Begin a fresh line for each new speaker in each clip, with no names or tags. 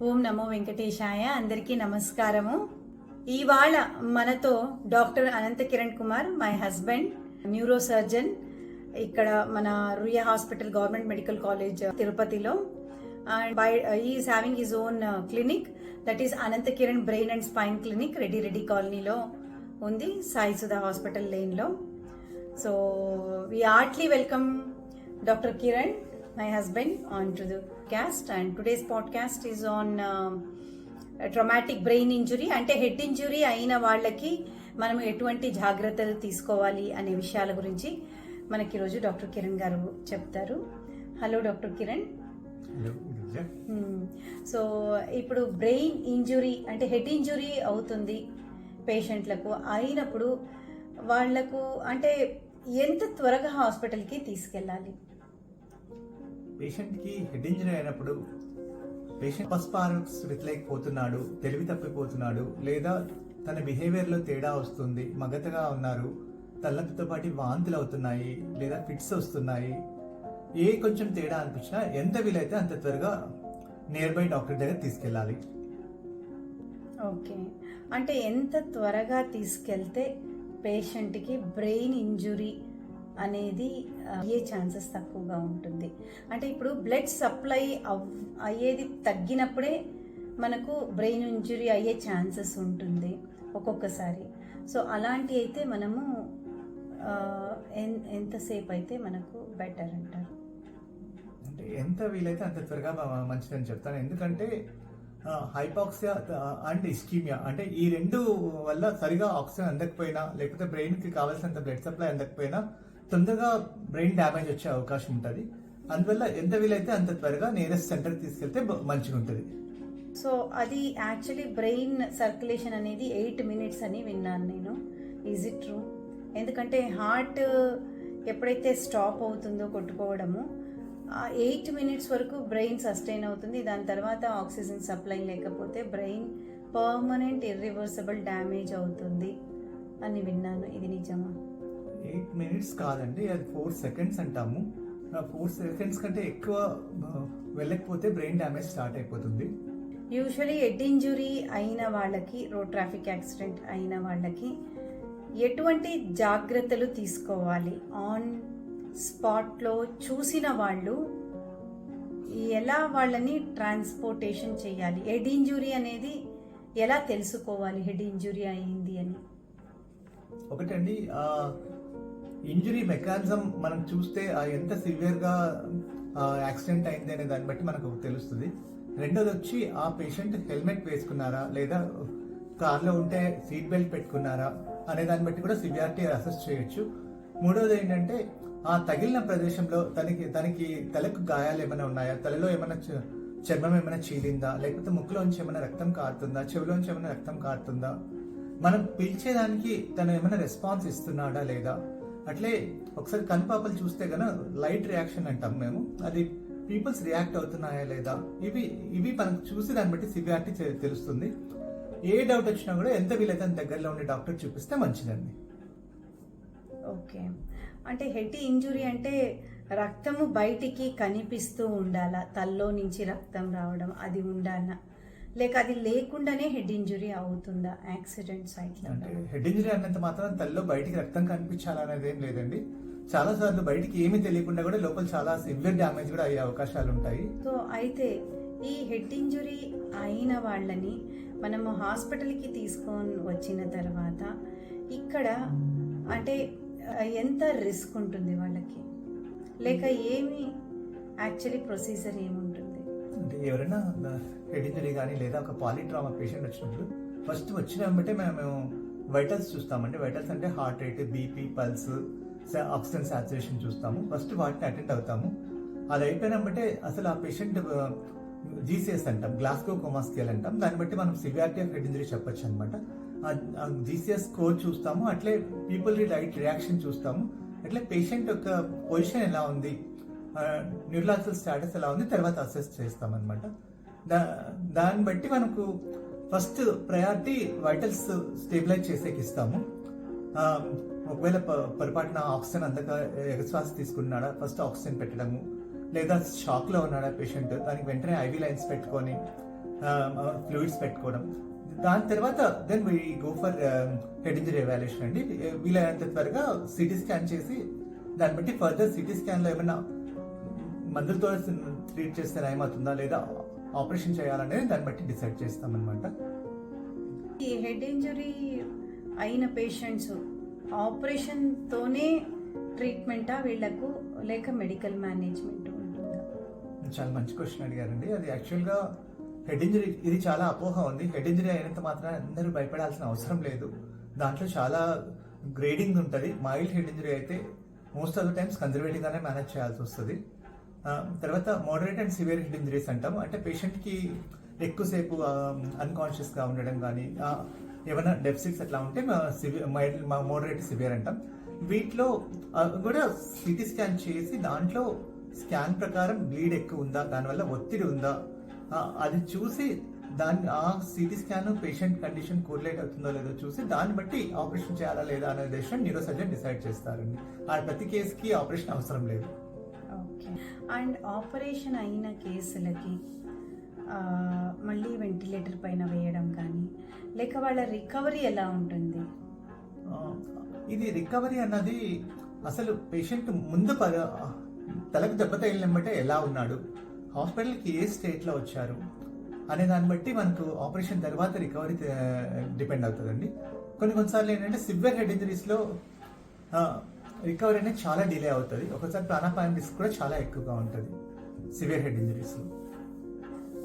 ఓం నమో వెంకటేశాయ. అందరికీ నమస్కారము. ఇవాళ మనతో doctor Anantha Kiran Kumar, my husband, neuro surgeon, ఇక్కడ మన Ruia hospital government medical college తిరుపతిలో. And is having his own clinic, that is Anantha Kiran brain and spine clinic, Reddy కాలనీలో ఉంది, సాయి సుధా హాస్పిటల్ లేన్లో. So we heartily welcome Dr. Kiran, my husband, onto the podcast. And today's podcast is on traumatic brain injury. అంటే head injury అయిన వాళ్ళకి మనం ఎటువంటి జాగ్రత్తలు తీసుకోవాలి అనే విషయాల గురించి మనకి ఈరోజు డాక్టర్ కిరణ్ గారు చెప్తారు. Hello doctor Kiran. సో ఇప్పుడు బ్రెయిన్ ఇంజురీ అంటే హెడ్ ఇంజురీ అవుతుంది పేషెంట్లకు, అయినప్పుడు వాళ్లకు అంటే ఎంత త్వరగా హాస్పిటల్కి తీసుకెళ్ళాలి?
పేషెంట్కి హెడ్ ఇంజరీ అయినప్పుడు పేషెంట్ పస్పార్క్స్ వితలేకపోతున్నాడు, తెలివి తప్పిపోతున్నాడు, లేదా తన బిహేవియర్లో తేడా వస్తుంది, మగతగా ఉన్నారు, తలనొప్పితో పాటు వాంతులు అవుతున్నాయి, లేదా ఫిట్స్ వస్తున్నాయి, ఏ కొంచెం తేడా అనిపించినా ఎంత వీలైతే అంత త్వరగా నియర్ బై డాక్టర్ దగ్గర తీసుకెళ్ళాలి.
ఓకే, అంటే ఎంత త్వరగా తీసుకెళ్తే పేషెంట్కి బ్రెయిన్ ఇంజురీ అనేది అయ్యే ఛాన్సెస్ తక్కువగా ఉంటుంది? అంటే ఇప్పుడు బ్లడ్ సప్లై అయ్యేది తగ్గినప్పుడే మనకు బ్రెయిన్ ఇంజురీ అయ్యే ఛాన్సెస్ ఉంటుంది ఒక్కొక్కసారి. సో అలాంటి అయితే మనము ఎంతసేపు అయితే మనకు బెటర్ అంటారు?
అంటే ఎంత వీలైతే అంత త్వరగా మంచిదని చెప్తాను. ఎందుకంటే హైపాక్సియా అండ్ ఇస్కీమియా అంటే ఈ రెండు వల్ల సరిగా ఆక్సిజన్ అందకపోయినా, లేకపోతే బ్రెయిన్కి కావాల్సినంత బ్లడ్ సప్లై అందకపోయినా తొందరగా బ్రెయిన్ డ్యామేజ్ వచ్చే అవకాశం ఉంటుంది. అందువల్ల ఎంత వీలైతే అంత త్వరగా నియరెస్ట్ సెంటర్కి తీసుకెళ్తే మంచిగా ఉంటుంది.
సో అది యాక్చువల్లీ బ్రెయిన్ సర్క్యులేషన్ అనేది 8 minutes అని విన్నాను నేను. Is it true? ఎందుకంటే హార్ట్ ఎప్పుడైతే స్టాప్ అవుతుందో కొట్టుకోవడము, 8 minutes వరకు బ్రెయిన్ సస్టైన్ అవుతుంది. దాని తర్వాత ఆక్సిజన్ సప్లై లేకపోతే బ్రెయిన్ పర్మనెంట్ ఇర్రివర్సిబుల్ డ్యామేజ్ అవుతుంది అని విన్నాను. ఇది నిజమా?
8 minutes కాదండి, అది 4 seconds అంటాము. 4 seconds కంటే ఎక్కువ వెళ్ళకపోతే బ్రెయిన్ డ్యామేజ్ స్టార్ట్ అయిపోతుంది.
యూజువలీ హెడ్ ఇంజురీ అయిన వాళ్ళకి, రోడ్ ట్రాఫిక్ యాక్సిడెంట్ అయిన వాళ్ళకి ఎటువంటి జాగ్రత్తలు తీసుకోవాలి? ఆన్ స్పాట్లో చూసిన వాళ్ళు ఎలా వాళ్ళని ట్రాన్స్పోర్టేషన్ చేయాలి? హెడ్ ఇంజురీ అనేది ఎలా తెలుసుకోవాలి హెడ్ ఇంజురీ అయింది అని?
ఒకటండి, ఇంజురీ మెకానిజం మనం చూస్తే ఎంత సివియర్గా యాక్సిడెంట్ అయింది అనే దాన్ని బట్టి మనకు తెలుస్తుంది. రెండోది వచ్చి ఆ పేషెంట్ హెల్మెట్ వేసుకున్నారా, లేదా కార్లో ఉంటే సీట్ బెల్ట్ పెట్టుకున్నారా అనే దాన్ని బట్టి కూడా సివియారిటీ అసెస్ చేయొచ్చు. మూడోది ఏంటంటే ఆ తగిలిన ప్రదేశంలో తనకి తలకు గాయాలు ఏమైనా ఉన్నాయా, తలలో ఏమైనా చర్మం ఏమైనా చీలిందా, లేకపోతే ముక్కులోంచి ఏమైనా రక్తం కారుతుందా, చెవిలోంచి ఏమైనా రక్తం కారుతుందా, మనం పిలిచేదానికి తను ఏమైనా రెస్పాన్స్ ఇస్తున్నాడా లేదా. అట్లే ఒకసారి కనుపాపలు చూస్తే కనుక లైట్ రియాక్షన్ అంటాం మేము, అది పీపుల్స్ రియాక్ట్ అవుతున్నాయా లేదా, ఇవి మనకు చూసి దాన్ని బట్టి సివియారిటీ తెలుస్తుంది. ఏ డౌట్ వచ్చినా కూడా ఎంత వీలైతే అంత దగ్గరలో ఉండే డాక్టర్ చూపిస్తే మంచిదండి.
ఓకే, అంటే హెడ్ ఇంజురీ అంటే రక్తము బయటికి కనిపిస్తూ ఉండాలా? తల్లో నుంచి రక్తం రావడం అది ఉండాలా, లేక అది లేకుండానే హెడ్ ఇంజురీ అవుతుందా యాక్సిడెంట్ సైట్లో?
అంటే హెడ్ ఇంజరీ అన్నంత మాత్రం తల్లో బయటికి రక్తం కనిపించాలనేది ఏం లేదండి. చాలా సార్లు బయటికి ఏమీ తెలియకుండా కూడా లోపల చాలా సివియర్ డ్యామేజ్ కూడా అయ్యే అవకాశాలు ఉంటాయి.
సో అయితే ఈ హెడ్ ఇంజురీ అయిన వాళ్ళని మనము హాస్పిటల్కి తీసుకొని వచ్చిన తర్వాత ఇక్కడ అంటే ఎంత రిస్క్ ఉంటుంది వాళ్ళకి, లేక ఏమి యాక్చువల్లీ ప్రొసీజర్ ఏముంటుంది?
అంటే ఎవరైనా హెడ్ ఇంజరీ కానీ లేదా ఒక పాలిట్రామా పేషెంట్ వచ్చినప్పుడు ఫస్ట్ వచ్చిన వెంబటే మేము వైటల్స్ చూస్తామండి. వైటల్స్ అంటే heart rate, BP, pulse, oxygen saturation చూస్తాము. ఫస్ట్ వాటిని అటెండ్ అవుతాము. అది అయిపోయినబట్టే అసలు ఆ పేషెంట్ జీసీఎస్ అంటాం, గ్లాస్గో కోమా స్కేల్ అంటాం, దాన్ని బట్టి మనం సివియారిటీ ఆఫ్ హెడ్ ఇంజరీ చెప్పొచ్చు అనమాట. జీసీఎస్ స్కోర్ చూస్తాము, అట్లే పీపుల్ లైట్ రియాక్షన్ చూస్తాము, అట్లే పేషెంట్ యొక్క పొజిషన్ ఎలా ఉంది, న్యూరలాజికల్ స్టాటస్ ఎలా ఉంది తర్వాత అసెస్ చేస్తాం అనమాట. దాన్ని బట్టి మనకు ఫస్ట్ ప్రయారిటీ వైటల్స్ స్టేబిలైజ్ చేసేకి ఇస్తాము. ఒకవేళ పొరపాటున ఆక్సిజన్ అందక ఎగశ్వాస తీసుకున్నాడా ఫస్ట్ ఆక్సిజన్ పెట్టడము, లేదా షాక్లో ఉన్నాడా పేషెంట్, దానికి వెంటనే ఐవీ లైన్స్ పెట్టుకొని ఫ్లూయిడ్స్ పెట్టుకోవడం. దాని తర్వాత then we go for head injury evaluation అండి. వీలైనంత త్వరగా సిటీ స్కాన్ చేసి దాన్ని బట్టి ఫర్దర్ సిటీ స్కాన్లో ఏమైనా మందులతో ట్రీట్ చేస్తే నయమవుతుందా లేదా ఆపరేషన్ చేయాలనేది దాన్ని బట్టి డిసైడ్ చేస్తామన్నమాట.
ఈ హెడ్ ఇంజరీ అయిన పేషెంట్స్ ఆపరేషన్తోనే ట్రీట్మెంటా వీళ్ళకు, లేక మెడికల్ మేనేజ్మెంట్ ఉంటుందా?
చాలా మంచి క్వశ్చన్ అడిగారండి. అది యాక్చువల్గా హెడ్ ఇంజరీ ఇది చాలా అపోహ ఉంది. హెడ్ ఇంజరీ అయినంత మాత్రం అందరూ భయపడాల్సిన అవసరం లేదు. దాంట్లో చాలా గ్రేడింగ్ ఉంటుంది. మైల్డ్ హెడ్ ఇంజరీ అయితే most of the times conservative గానే మేనేజ్ చేయాల్సి వస్తుంది. తర్వాత moderate and severe head injuries అంటాం. అంటే పేషెంట్ కి ఎక్కువసేపు అన్కాన్షియస్ గా ఉండడం కానీ ఏమైనా డెఫిసిట్స్ అట్లా ఉంటే మోడరేట్ సివియర్ అంటాం. వీటిలో కూడా సిటీ స్కాన్ చేసి దాంట్లో స్కాన్ ప్రకారం బ్లీడ్ ఎక్కువ ఉందా, దానివల్ల ఒత్తిడి ఉందా, అది చూసి ఆ CT scan patient condition correlate అవుతుందో లేదో చూసి దాన్ని బట్టి ఆపరేషన్ చేయాలా లేదా అనే డెసిషన్ న్యూరో సర్జన్ డిసైడ్ చేస్తారండి. ఆ ప్రతి కేసుకి ఆపరేషన్ అవసరం లేదు.
ఓకే. అండ్ ఆపరేషన్ అయిన కేసులకి మళ్ళీ వెంటిలేటర్ పైన వేయడం కానీ లేక వాళ్ళ రికవరీ ఎలా ఉంటుంది?
ఇది రికవరీ అన్నది అసలు పేషెంట్ ముందు తలకు దెబ్బ తగిలినబట్టే ఎలా ఉన్నాడు, హాస్పిటల్కి ఏ స్టేట్లో వచ్చారు అనే దాన్ని బట్టి మనకు ఆపరేషన్ తర్వాత రికవరీ డిపెండ్ అవుతుందండి. కొన్నిసార్లు ఏంటంటే సివియర్ హెడ్ ఇంజరీస్లో రికవరీ అనేది చాలా డిలే అవుతుంది. ఒకసారి ప్రాణాపాయం రిస్క్ కూడా చాలా ఎక్కువగా ఉంటుంది సివియర్ హెడ్ ఇంజరీస్లో.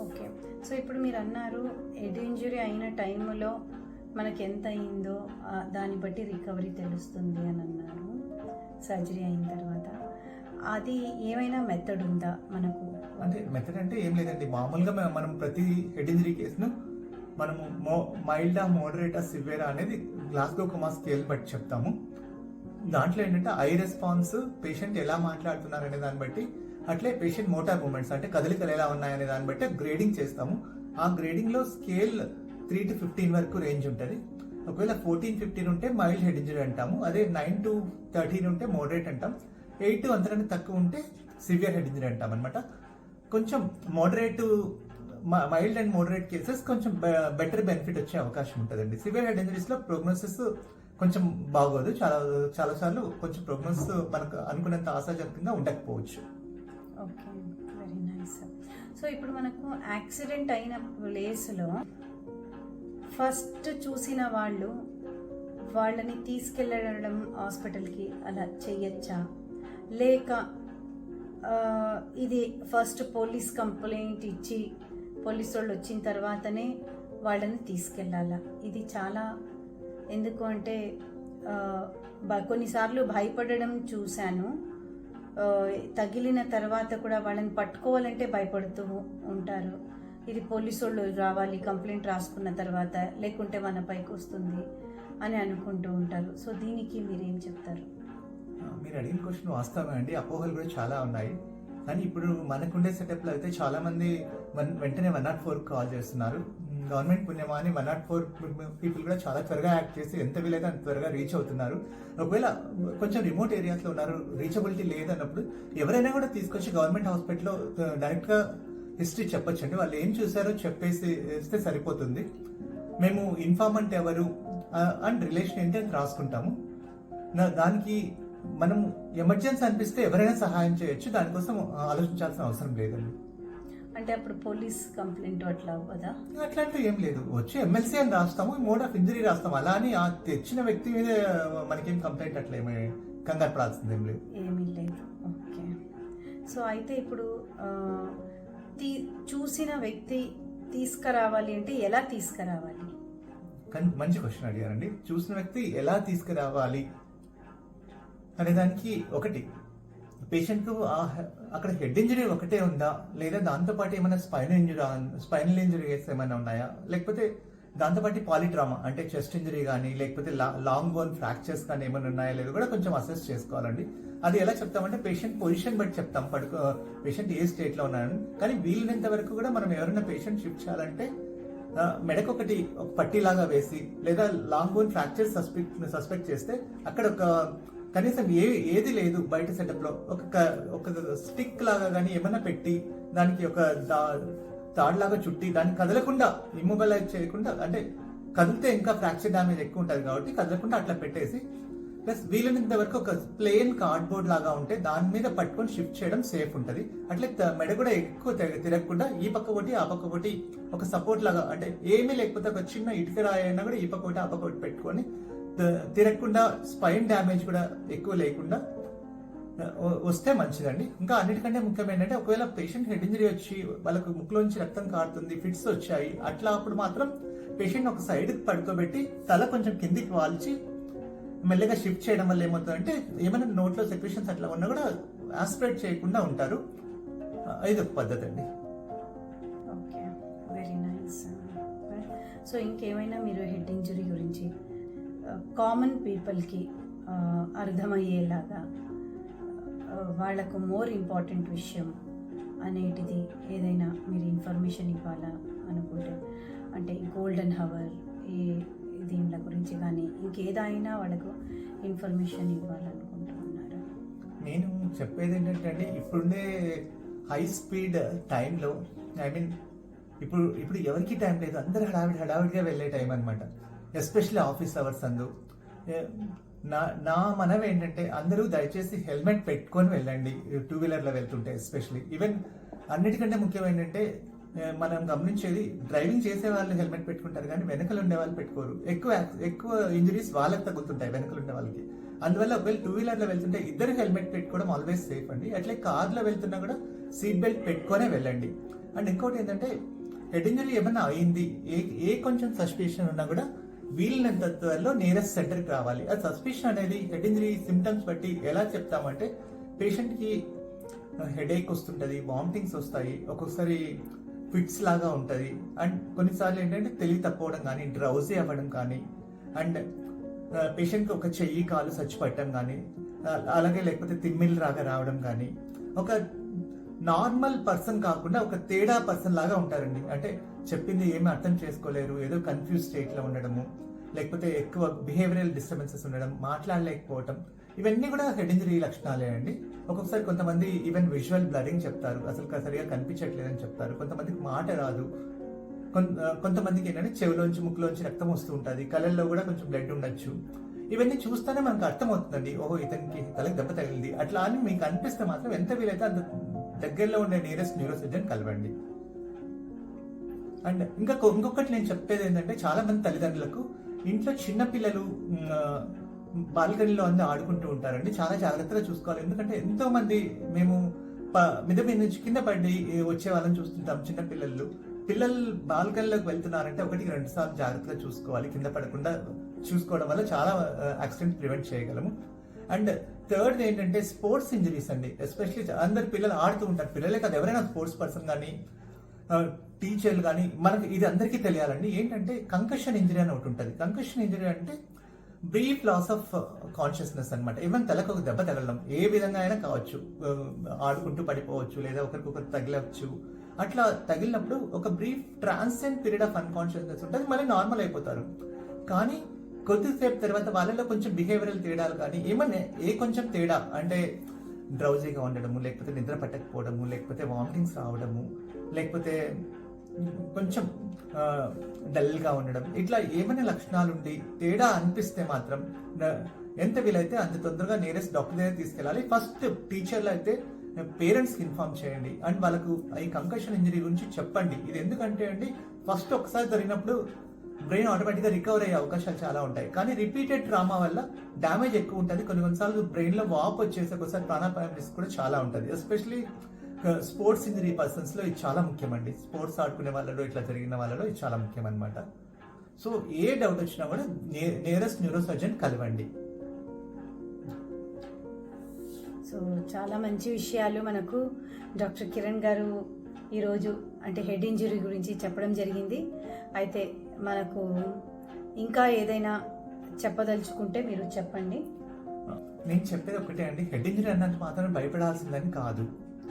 ఓకే. సో ఇప్పుడు మీరు అన్నారు హెడ్ ఇంజరీ అయిన టైంలో మనకి ఎంత అయిందో దాన్ని బట్టి రికవరీ తెలుస్తుంది అని అన్నారు సర్జరీ అయిన తర్వాత. అది ఏమైనా మెథడ్ ఉందా మనకు?
అంటే మెథడ్ అంటే ఏం లేదండి. మామూలుగా మనం ప్రతి హెడ్ ఇంజరీ కేసును మనము మైల్డా, మోడరేటా, సివియరా అనేది గ్లాస్గో కొమా స్కేల్ బట్టి చెప్తాము. దాంట్లో ఏంటంటే ఐ రెస్పాన్స్, పేషెంట్ ఎలా మాట్లాడుతున్నారు అనే దాన్ని బట్టి, అట్లే పేషెంట్ మోటార్ మూమెంట్స్ అంటే కదలికలు ఎలా ఉన్నాయనే దాన్ని బట్టి గ్రేడింగ్ చేస్తాము. ఆ గ్రేడింగ్ లో స్కేల్ 3 to 15 వరకు రేంజ్ ఉంటుంది. ఒకవేళ 14-15 ఉంటే మైల్డ్ హెడ్ ఇంజరీ అంటాము. అదే 9 to 13 ఉంటే మోడరేట్ అంటాం. 8 అంతకంటే తక్కువ ఉంటే సివియర్ హెడ్ ఇంజరీ అంటాం అనమాట. కొంచెం moderate, mild and moderate cases కొంచెం బెటర్ బెనిఫిట్ వచ్చే అవకాశం ఉంటుందండి. సివియర్ హెడ్ ఇంజరీస్ లో ప్రోగ్నోసిస్ కొంచెం బాగోదు. చాలా సార్లు కొంచెం ప్రోగ్నోసిస్ మనకు అనుకున్నంత ఆశాజనకంగా ఉండకపోవచ్చు.
Okay, very nice. సో ఇప్పుడు మనకు యాక్సిడెంట్ అయిన ప్లేస్లో ఫస్ట్ చూసిన వాళ్ళని తీసుకెళ్ళడం హాస్పిటల్కి అలా చెయ్యొచ్చా, లేక ఇది ఫస్ట్ పోలీస్ కంప్లైంట్ ఇచ్చి పోలీసు వాళ్ళు వచ్చిన తర్వాతనే వాళ్ళని తీసుకెళ్ళాలా? ఇది చాలా ఎందుకు అంటే కొన్నిసార్లు భయపడడం చూశాను. తగిలిన తర్వాత కూడా వాళ్ళని పట్టుకోవాలంటే భయపడుతూ ఉంటారు. ఇది పోలీసు వాళ్ళు రావాలి, కంప్లైంట్ రాసుకున్న తర్వాత, లేకుంటే మన పైకి వస్తుంది అని అనుకుంటూ ఉంటారు. సో దీనికి మీరేం చెప్తారు?
మీరు అడిగిన క్వశ్చన్ వాస్తవమే అండి. అపోహలు కూడా చాలా ఉన్నాయి. కానీ ఇప్పుడు మనకుండే సెటప్లో అయితే చాలా మంది వెంటనే 104 కాల్ చేస్తున్నారు. గవర్నమెంట్ పుణ్యమా అని 104 పీపుల్ కూడా చాలా త్వరగా యాక్ట్ చేసి ఎంత వీలైతే అంత త్వరగా రీచ్ అవుతున్నారు. ఒకవేళ కొంచెం రిమోట్ ఏరియాస్లో ఉన్నారు, రీచబిలిటీ లేదన్నప్పుడు ఎవరైనా కూడా తీసుకొచ్చి గవర్నమెంట్ హాస్పిటల్లో డైరెక్ట్గా హిస్టరీ చెప్పొచ్చండి. వాళ్ళు ఏం చూసారో చెప్పేస్తే సరిపోతుంది. మేము ఇన్ఫార్మంట్ ఎవరు అండ్ రిలేషన్ ఏంటి అని రాసుకుంటాము. దానికి మనం ఎమర్జెన్సీ అనిపిస్తే ఎవరైనా సహాయం చేయొచ్చు. దానికోసం ఆలోచించాల్సిన అవసరం లేదండి.
అంటే అప్పుడు పోలీస్ కంప్లైంట్ అట్లా అవ్వదా?
అట్లాంటివి ఏం లేదు. వచ్చి ఎమ్మెల్సీ అని రాస్తాము, మోడ్ ఆఫ్ ఇంజరీ రాస్తాము. అలా అని ఆ తెచ్చిన వ్యక్తి మీద మనకేం కంప్లైంట్ అట్లా ఏమీ కంగారు పడాల్సింది ఏం లేదు.
ఏమీ లేదు. ఓకే. సో అయితే ఇప్పుడు చూసిన వ్యక్తి తీసుకురావాలి అంటే ఎలా తీసుకురావాలి?
కానీ మంచి క్వశ్చన్ అడిగారండి. చూసిన వ్యక్తి ఎలా తీసుకురావాలి అనే దానికి ఒకటి, పేషెంట్ అక్కడ హెడ్ ఇంజరీ ఒకటే ఉందా, లేదా దాంతోపాటు ఏమైనా స్పైనల్ ఇంజరీస్ ఏమైనా ఉన్నాయా, లేకపోతే దాంతోపాటు పాలిట్రామా అంటే చెస్ట్ ఇంజరీ కానీ లేకపోతే లాంగ్ బోన్ ఫ్రాక్చర్స్ కానీ ఏమైనా ఉన్నాయా లేదా కూడా కొంచెం అసెస్ చేసుకోవాలండి. అది ఎలా చెప్తామంటే పేషెంట్ పొజిషన్ బట్టి చెప్తాం. పేషెంట్ ఏ స్టేట్ లో ఉన్నారని. కానీ వీలైనంత వరకు కూడా మనం ఎవరైనా పేషెంట్ షిఫ్ట్ చేయాలంటే మెడకు ఒక పట్టీలాగా వేసి, లేదా లాంగ్ బోన్ ఫ్రాక్చర్ సస్పెక్ట్ చేస్తే అక్కడ ఒక కనీసం ఏది లేదు బయట సెటప్ లో ఒక స్టిక్ లాగా కానీ ఏమైనా పెట్టి దానికి ఒక తాడులాగా చుట్టి దాన్ని కదలకుండా ఇమ్మొబలైజ్ చేయకుండా, అంటే కదిలితే ఇంకా ఫ్రాక్చర్ డ్యామేజ్ ఎక్కువ ఉంటుంది కాబట్టి కదలకుండా అట్లా పెట్టేసి, ప్లస్ వీలైనంత వరకు ఒక ప్లెయిన్ కార్డ్బోర్డ్ లాగా ఉంటే దాని మీద పట్టుకొని షిఫ్ట్ చేయడం సేఫ్ ఉంటుంది. అట్లే మెడ కూడా ఎక్కువ తిరగకుండా ఈ పక్క ఒకటి ఆ పక్క ఒకటి ఒక సపోర్ట్ లాగా, అంటే ఏమీ లేకపోతే ఒక చిన్న ఇటుక రాయి అయినా కూడా ఈ పక్క ఒకటి ఆ పక్క ఒకటి పెట్టుకొని తిరగకుండా, స్పైన్ డ్యామేజ్ కూడా ఎక్కువ లేకుండా వస్తే మంచిదండి. ఇంకా అన్నిటికంటే ముఖ్యం ఏంటంటే, ఒకవేళ పేషెంట్ హెడ్ ఇంజరీ వచ్చి వాళ్ళకు ముక్కులోంచి రక్తం కారుతుంది, ఫిట్స్ వచ్చాయి, అట్లా అప్పుడు మాత్రం పేషెంట్ ఒక సైడ్కి పడుకోబెట్టి తల కొంచెం కిందికి వాల్చి మెల్లగా షిఫ్ట్ చేయడం వల్ల ఏమవుతుందంటే ఏమైనా నోట్లో సెక్రేషన్స్ అట్లా ఉన్నా కూడా ఆస్పిరేట్ చేయకుండా ఉంటారు. ఇది ఒక పద్ధతి అండి.
Okay, very nice. సో ఇంకేమైనా మీరు హెడ్ ఇంజరీ గురించి కామన్ పీపుల్కి అర్థమయ్యేలాగా వాళ్ళకు మోర్ ఇంపార్టెంట్ విషయం అనేటిది ఏదైనా మీరు ఇన్ఫర్మేషన్ ఇవ్వాలా అనుకుంటే, అంటే గోల్డెన్ హవర్ ఈ దీనిల గురించి కానీ ఇంకేదైనా వాళ్ళకు ఇన్ఫర్మేషన్ ఇవ్వాలనుకుంటున్నారా?
నేను చెప్పేది ఏంటంటే అండి, ఇప్పుడుండే హై స్పీడ్ టైంలో, ఐ మీన్ ఇప్పుడు ఎవరికి టైం లేదు, అందరు హడావిడిగా వెళ్ళే టైం అనమాట. ఎస్పెషల్లీ ఆఫీస్ అవర్స్ అందు నా మనవి ఏంటంటే, అందరూ దయచేసి హెల్మెట్ పెట్టుకొని వెళ్ళండి టూ వీలర్లో వెళ్తుంటే. ఎస్పెషల్లీ ఈవెన్ అన్నిటికంటే ముఖ్యం ఏంటంటే, మనం గమనించేది డ్రైవింగ్ చేసే వాళ్ళు హెల్మెట్ పెట్టుకుంటారు కానీ వెనకలు ఉండే వాళ్ళు పెట్టుకోరు. ఎక్కువ ఇంజరీస్ వాళ్ళకి తగ్గుతుంటాయి వెనకలు ఉండే వాళ్ళకి. అందువల్ల ఒకవేళ టూ వీలర్లో వెళ్తుంటే ఇద్దరు హెల్మెట్ పెట్టుకోవడం ఆల్వేస్ సేఫ్ అండి. అట్లే కార్లో వెళ్తున్నా కూడా సీట్ బెల్ట్ పెట్టుకొనే వెళ్ళండి. అండ్ ఇంకోటి ఏంటంటే, హెడ్ ఇంజరీ ఏమన్నా అయింది, ఏ కొంచెం సస్పిషన్ ఉన్నా కూడా వీలైనంత త్వరలో నియరెస్ట్ సెంటర్కి రావాలి. ఆ సస్పిషన్ అనేది హెడ్ ఇంజరీ సిమ్టమ్స్ బట్టి ఎలా చెప్తామంటే, పేషెంట్కి హెడేక్ వస్తుంటుంది, వామిటింగ్స్ వస్తాయి, ఒక్కొక్కసారి ఫిట్స్ లాగా ఉంటుంది, అండ్ కొన్నిసార్లు ఏంటంటే తెలివి తప్పవడం కానీ, డ్రౌజీ అవ్వడం కానీ, అండ్ పేషెంట్కి ఒక చెయ్యి కాలు చచ్చిపట్టడం కానీ, అలాగే లేకపోతే తిమ్మిళ్ళు రాగా రావడం కానీ, ఒక నార్మల్ పర్సన్ కాకుండా ఒక తేడా పర్సన్ లాగా ఉంటారండి. అంటే చెప్పింది ఏమి అర్థం చేసుకోలేరు, ఏదో కన్ఫ్యూజ్ స్టేట్లో ఉండడము, లేకపోతే ఎక్కువ బిహేవియరల్ డిస్టర్బెన్సెస్ ఉండడం, మాట్లాడలేకపోవటం, ఇవన్నీ కూడా హెడ్ ఇంజరీ లక్షణాలే అండి. ఒక్కొక్కసారి కొంతమంది ఈవెన్ విజువల్ బ్లరింగ్ చెప్తారు, అసలు సరిగా కనిపించట్లేదని చెప్తారు. కొంతమందికి మాట రాదు, కొంతమందికి ఏంటంటే చెవిలోంచి ముక్కులోంచి రక్తం వస్తూ ఉంటుంది, కళ్ళల్లో కూడా కొంచెం బ్లడ్ ఉండొచ్చు. ఇవన్నీ చూస్తేనే మనకు అర్థమవుతుందండి, ఓహో ఇతనికి తలకి దెబ్బ తగిలింది అట్లా అని మీకు అనిపిస్తే మాత్రం ఎంత వీలైతే అంత దగ్గరలో ఉండే నియరెస్ట్ న్యూరోసర్జన్ కలవండి. అండ్ ఇంకొకటి నేను చెప్పేది ఏంటంటే, చాలా మంది తల్లిదండ్రులకు ఇంట్లో చిన్న పిల్లలు బాల్కనీలో అందరూ ఆడుకుంటూ ఉంటారండి. చాలా జాగ్రత్తగా చూసుకోవాలి. ఎందుకంటే ఎంతో మంది మేము మీద నుంచి కింద పడి వచ్చే వాళ్ళని చూస్తుంటాం. చిన్న పిల్లలు బాల్కనీలోకి వెళ్తున్నారంటే 1-2 సార్లు జాగ్రత్తగా చూసుకోవాలి. కింద పడకుండా చూసుకోవడం వల్ల చాలా యాక్సిడెంట్ ప్రివెంట్ చేయగలము. అండ్ థర్డ్ ఏంటంటే, స్పోర్ట్స్ ఇంజరీస్ అండి. ఎస్పెషల్లీ అందరు పిల్లలు ఆడుతూ ఉంటారు, పిల్లలే కాదు ఎవరైనా స్పోర్ట్స్ పర్సన్ కానీ టీచర్లు కానీ, మనకి ఇది అందరికీ తెలియాలండి. ఏంటంటే కంకషన్ ఇంజరీ అని ఒకటి ఉంటుంది. కంకషన్ ఇంజరీ అంటే బ్రీఫ్ లాస్ ఆఫ్ కాన్షియస్నెస్ అనమాట. ఈవెన్ తలకు ఒక దెబ్బ తగలడం ఏ విధంగా అయినా కావచ్చు, ఆడుకుంటూ పడిపోవచ్చు, లేదా ఒకరికొకరు తగిలవచ్చు. అట్లా తగిలినప్పుడు ఒక బ్రీఫ్ ట్రాన్సెంట్ పీరియడ్ ఆఫ్ అన్కాన్షియస్నెస్ ఉంటుంది, మళ్ళీ నార్మల్ అయిపోతారు. కానీ కొద్దిసేపు తర్వాత వాళ్ళలో కొంచెం బిహేవియరల్ తేడాలు కానీ, ఏమన్నా కొంచెం తేడా అంటే డ్రౌజీగా ఉండడము, లేకపోతే నిద్ర పట్టకపోవడము, లేకపోతే వామిటింగ్స్ రావడము, లేకపోతే కొంచెం డల్గా ఉండడం, ఇట్లా ఏమైనా లక్షణాలు ఉండి తేడా అనిపిస్తే మాత్రం ఎంత వీలైతే అంత తొందరగా నియరెస్ట్ డాక్టర్ దగ్గర తీసుకెళ్ళాలి. ఫస్ట్ టీచర్లు అయితే పేరెంట్స్కి ఇన్ఫార్మ్ చేయండి అండ్ వాళ్ళకు ఈ కంకషన్ ఇంజరీ గురించి చెప్పండి. ఇది ఎందుకంటే అండి, ఫస్ట్ ఒకసారి జరిగినప్పుడు బ్రెయిన్ ఆటోమేటిక్గా రికవర్ అయ్యే అవకాశాలు చాలా ఉంటాయి. కానీ రిపీటెడ్ ట్రామా వల్ల డ్యామేజ్ ఎక్కువ ఉంటుంది. కొన్నిసార్లు బ్రెయిన్లో వాపు వచ్చేసి ఒకసారి ప్రాణాపాయం రిస్క్ కూడా చాలా ఉంటుంది. ఎస్పెషలీ స్పోర్ట్స్ ఇంజరీ పర్సన్స్లో ఇది చాలా ముఖ్యమండి. స్పోర్ట్స్ ఆడుకునే వాళ్ళలో ఇట్లా జరిగిన వాళ్ళలో ఇది చాలా ముఖ్యం అనమాట. సో ఏ డౌట్ వచ్చినా కూడా నియరెస్ట్ న్యూరోసర్జన్ కలవండి.
సో చాలా మంచి విషయాలు మనకు డాక్టర్ కిరణ్ గారు ఈరోజు అంటే హెడ్ ఇంజరీ గురించి చెప్పడం జరిగింది. అయితే మనకు ఇంకా ఏదైనా చెప్పదలుచుకుంటే మీరు చెప్పండి.
నేను చెప్పేది ఒకటే అండి, హెడ్ ఇంజరీ అన్నంత మాత్రం భయపడాల్సిందని కాదు.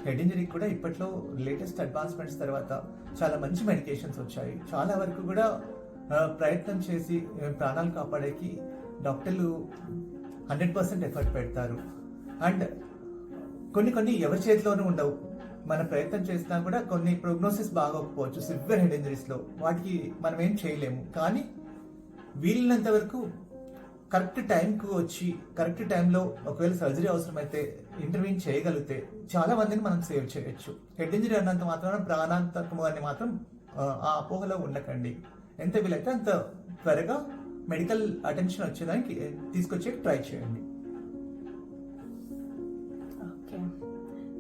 హెడ్ ఇంజరీకి కూడా ఇప్పట్లో లేటెస్ట్ అడ్వాన్స్మెంట్స్ తర్వాత చాలా మంచి మెడికేషన్స్ వచ్చాయి. చాలా వరకు కూడా ప్రయత్నం చేసి ప్రాణాలు కాపాడేకి డాక్టర్లు 100% ఎఫర్ట్ పెడతారు. అండ్ కొన్ని ఎవరి చేతిలోనూ ఉండవు. మన ప్రయత్నం చేసినా కూడా కొన్ని ప్రోగ్నోసిస్ బాగోకపోవచ్చు సివియర్ హెడ్ ఇంజరీస్లో, వాటికి మనం ఏం చేయలేము. కానీ వీలైనంత వరకు కరెక్ట్ టైంకు వచ్చి కరెక్ట్ టైంలో ఒకవేళ సర్జరీ అవసరమైతే ఇంటర్వ్యూన్ చేయగలిగితే చాలా మందిని మనం సేవ్ చేయొచ్చు. హెడ్ ఇంజరీ అన్నంత మాత్రం ప్రాణాంతకము అని మాత్రం ఆ అపోహలో ఉండకండి. ఎంత వీలైతే అంత త్వరగా మెడికల్ అటెన్షన్ వచ్చేదానికి తీసుకొచ్చే ట్రై చేయండి.
Okay,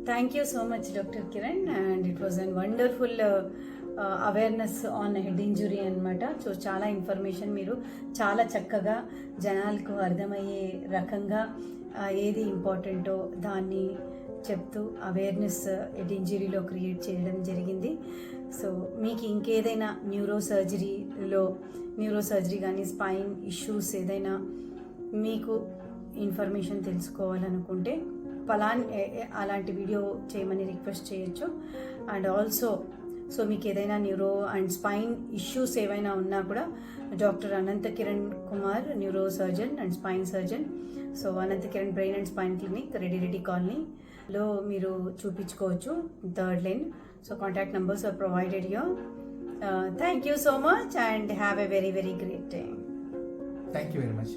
thank you so much doctor Kiran, and it was an wonderful awareness on head injury అనమాట. సో చాలా ఇన్ఫర్మేషన్ మీరు చాలా చక్కగా జనాలకు అర్థమయ్యే రకంగా ఏది ఇంపార్టెంటో దాన్ని చెప్తూ అవేర్నెస్ హెడ్ ఇంజురీలో క్రియేట్ చేయడం జరిగింది. సో మీకు ఇంకేదైనా న్యూరో సర్జరీ కానీ స్పైన్ ఇష్యూస్ ఏదైనా మీకు ఇన్ఫర్మేషన్ తెలుసుకోవాలనుకుంటే అలాంటి వీడియో చేయమని రిక్వెస్ట్ చేయొచ్చు. అండ్ ఆల్సో సో మీకు ఏదైనా న్యూరో అండ్ స్పైన్ ఇష్యూస్ ఏవైనా ఉన్నా కూడా doctor Anantha Kiran Kumar, neuro surgeon and spine surgeon, so Anantha Kiran brain and spine clinic, Reddy కాలనీలో మీరు చూపించుకోవచ్చు, 3rd lane. So contact numbers are provided here. Thank you so much and have a very, very great day.
Thank you very much.